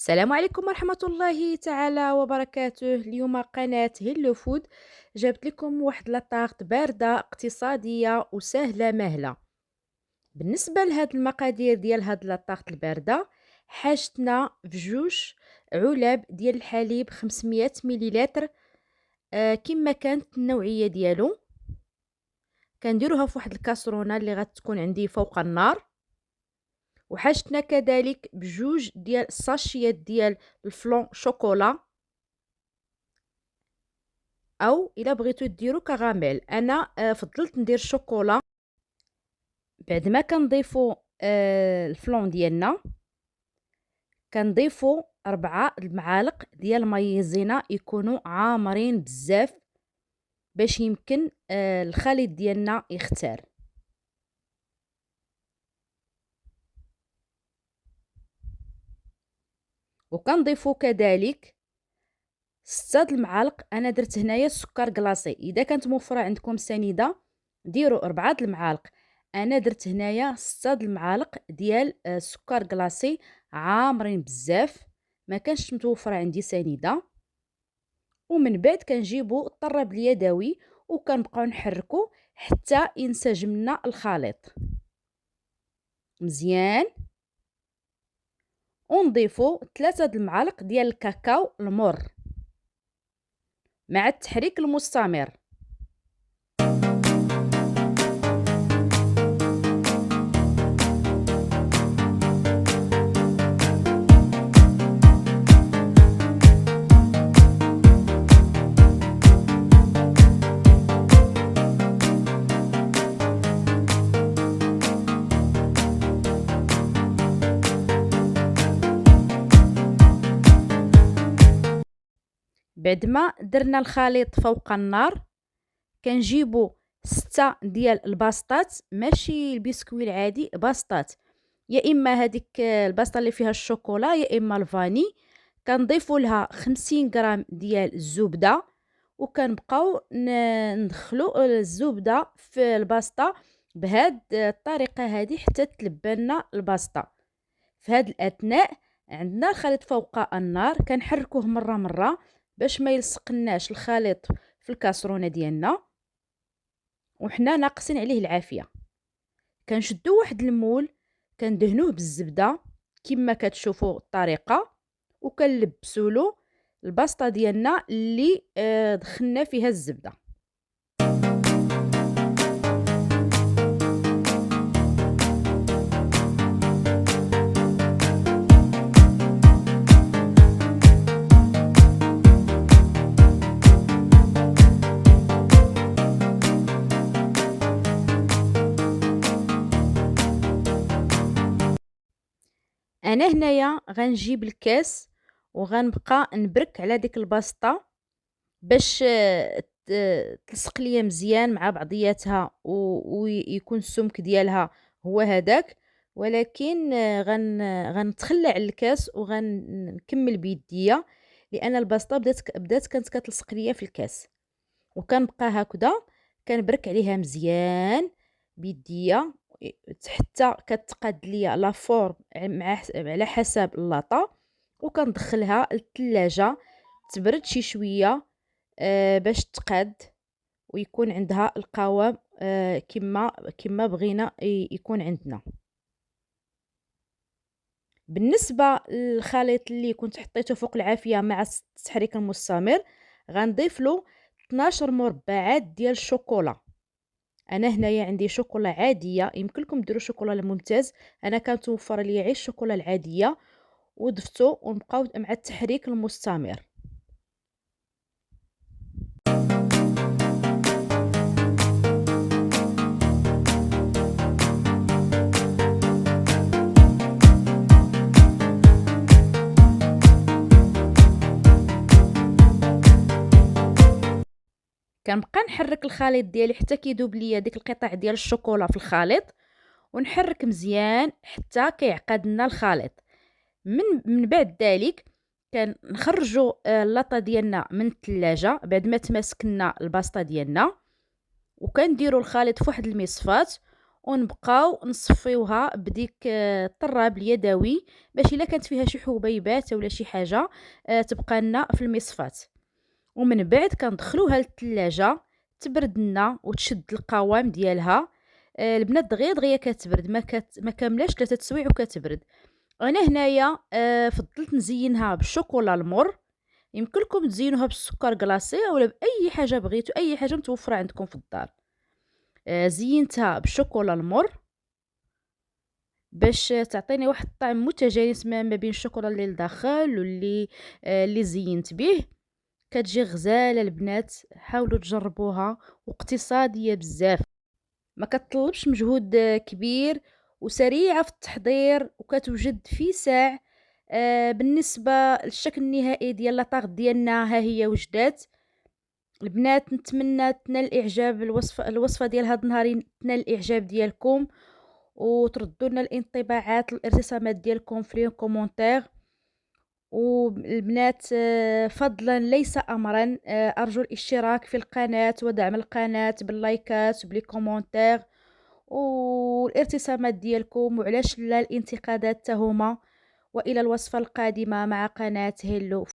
السلام عليكم ورحمة الله تعالى وبركاته. اليوم قناة هيلو فود جابت لكم واحد لاطاغت باردة اقتصادية وسهلة مهلة. بالنسبة لهاد المقادير ديال هاد لاطاغت الباردة، حاجتنا في جوج علب ديال الحليب 500 مليلتر. كما كانت النوعية ديالو كنديروها في واحد الكاسرونة اللي غتكون عندي فوق النار. وحاجتنا كذلك بجوج ديال الساشيات ديال الفلون شوكولا، او الا بغيتو ديروا كراميل. انا فضلت ندير الشوكولا. بعد ما كنضيفوا الفلون ديالنا، كنضيفوا 4 المعالق ديال مايزينا يكونوا عامرين بزاف باش يمكن الخليط ديالنا يختار. وكنضيفوا كذلك 6 المعالق. انا درت هنايا السكر كلاصي، اذا كانت موفره عندكم سنيده ديروا 4 المعالق. انا درت هنايا 6 المعالق ديال السكر كلاصي عامرين بزاف، ما كانش متوفره عندي سنيده. ومن بعد كنجيبوا الطراب اليدوي وكنبقاو نحركوا حتى ينسجم لنا الخليط مزيان. ونضيفوا 3 المعالق ديال الكاكاو المر مع التحريك المستمر. بعد ما درنا الخليط فوق النار، كنجيبو 6 ديال الباسطات، ماشي البسكوي العادي، باسطات، يا اما هذيك الباسطه اللي فيها الشوكولا يا اما الفاني. كنضيفوا لها 50 غرام ديال الزبده، وكنبقاو ندخلوا الزبده في الباسطه بهاد الطريقه هذه حتى تلبنا الباسطه. في هاد الاثناء عندنا الخليط فوق النار، كنحركوه مره مره باش ما يلصقناش الخليط في الكاسرونه ديالنا وحنا ناقصين عليه العافيه. كنشدو واحد المول، كندهنوه بالزبده كما كتشوفوا الطريقه، وكنلبسوا له الباسطه ديالنا اللي دخلنا فيها الزبده. انا هنايا غنجيب الكاس وغنبقى نبرك على ديك الباسطه باش تلصق ليا مزيان مع بعضياتها ويكون السمك ديالها هو هذاك. ولكن غنتخلى على الكاس وغنكمل بيديا، لان الباسطه بدات كانت كتلصق ليا في الكاس. وكنبقى هكذا كنبرك عليها مزيان بيديا حتى كتقاد ليا لا فورم على حسب اللاطه. وكندخلها للثلاجه تبرد شي شويه باش تقاد ويكون عندها القوام كما بغينا يكون عندنا. بالنسبه للخليط اللي كنت حطيته فوق العافيه مع التحريك المستمر، غنضيف له 12 مربعات ديال الشوكولا. انا هنايا عندي شوكولا عاديه، يمكن لكم ديروا شوكولا الممتاز، انا كانت موفره لي غير الشوكولا العاديه. وضفتو ونبقاو مع التحريك المستمر. كنبقى نحرك الخليط ديالي حتى كيذوب ليا ديك القطع ديال الشوكولا في الخليط، ونحرك مزيان حتى كيعقد لنا الخليط. من بعد ذلك كنخرجوا اللاطه ديالنا من الثلاجه بعد ما تماسكنا الباسطه ديالنا، وكنديروا الخليط في واحد المصفات ونبقاو نصفيوها بديك الطراب اليدوي، باش الا كانت فيها شي حبيبات ولا شي حاجه تبقى لنا في المصفات. ومن بعد كندخلوها للثلاجة تبرد لنا وتشد القوام ديالها. البنات دغيا دغيا كتبرد، ما كاملاش 3 سوايع وكتبرد. انا هنايا فضلت نزينها بالشوكولا المر. يمكن لكم تزينوها بالسكر كلاصي ولا باي حاجه بغيتو، اي حاجه متوفره عندكم في الدار. زينتها بالشوكولا المر باش تعطيني واحد الطعم متجانس ما بين الشوكولا اللي لداخل واللي اللي زينت به. كتجي غزاله البنات، حاولوا تجربوها، واقتصاديه بزاف، ما كتطلبش مجهود كبير، وسريعه في التحضير، وكتوجد في ساع. بالنسبه للشكل النهائي ديال لاطاغ ديالنا ها هي وجدات. البنات نتمنى تنال الاعجاب الوصفه ديال هاد النهارين، تنال الاعجاب ديالكم، وتردوا لنا الانطباعات والارتسامات ديالكم في لي كومونتير. والبنات فضلا ليس أمرا، أرجو الاشتراك في القناة ودعم القناة باللايكات وبلي كومونتير والارتسامات ديالكم، وعلاش لا الانتقادات تهما. وإلى الوصفة القادمة مع قناة هيلو.